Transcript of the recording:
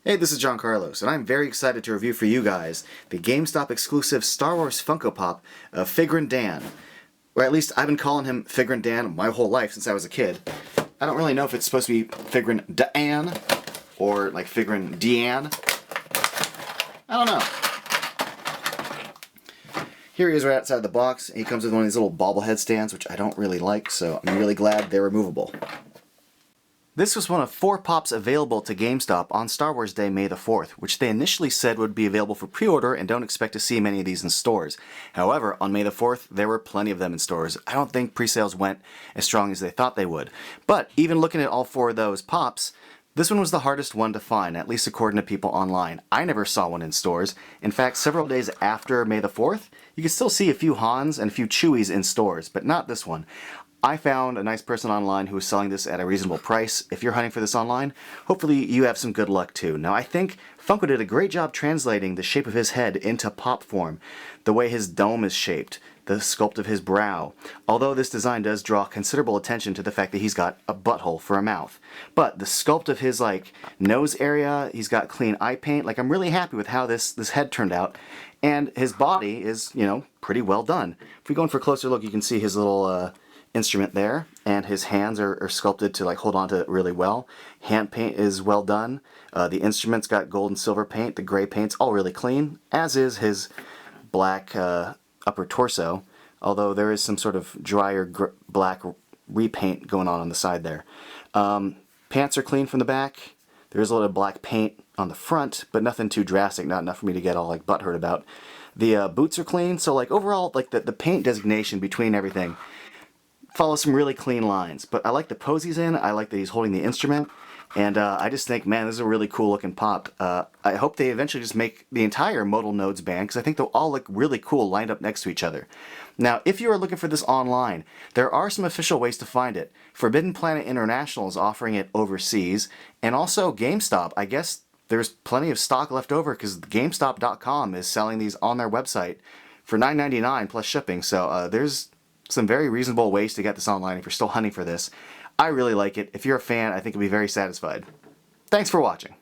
Hey, this is John Carlos, and I'm very excited to review for you guys the GameStop exclusive Star Wars Funko Pop of Figrin Dan. Or at least I've been calling him Figrin Dan my whole life since I was a kid. I don't really know if it's supposed to be Figrin Dan or like Figrin Deanne. I don't know. Here he is right outside the box. He comes with one of these little bobblehead stands, which I don't really like, so I'm really glad they're removable. This was one of 4 pops available to GameStop on Star Wars Day, May the 4th, which they initially said would be available for pre-order and don't expect to see many of these in stores. However, on May the 4th, there were plenty of them in stores. I don't think pre-sales went as strong as they thought they would. But even looking at all 4 of those pops, this one was the hardest one to find, at least according to people online. I never saw one in stores. In fact, several days after May the 4th, you can still see a few Hans and a few Chewies in stores, but not this one. I found a nice person online who was selling this at a reasonable price. If you're hunting for this online, hopefully you have some good luck too. Now I think Funko did a great job translating the shape of his head into pop form. The way his dome is shaped, the sculpt of his brow. Although this design does draw considerable attention to the fact that he's got a butthole for a mouth. But the sculpt of his nose area, he's got clean eye paint. I'm really happy with how this head turned out. And his body is, pretty well done. If we go in for a closer look, you can see his little instrument there, and his hands are sculpted to hold on to it really well. Hand paint is well done. The instrument's got gold and silver paint. The gray paint's all really clean, as is his black upper torso, although there is some sort of drier black repaint going on the side there. Pants are clean from the back. There's a little black paint on the front, but nothing too drastic, not enough for me to get all butthurt about. The boots are clean, so overall the paint designation between everything follows some really clean lines. But I like the pose he's in, I like that he's holding the instrument, and I just think, man, this is a really cool looking pop. I hope they eventually just make the entire Modal Nodes band, because I think they'll all look really cool lined up next to each other. Now, if you are looking for this online, there are some official ways to find it. Forbidden Planet International is offering it overseas, and also GameStop. I guess there's plenty of stock left over, because GameStop.com is selling these on their website for $9.99 plus shipping, so there's some very reasonable ways to get this online if you're still hunting for this. I really like it. If you're a fan, I think you'll be very satisfied. Thanks for watching.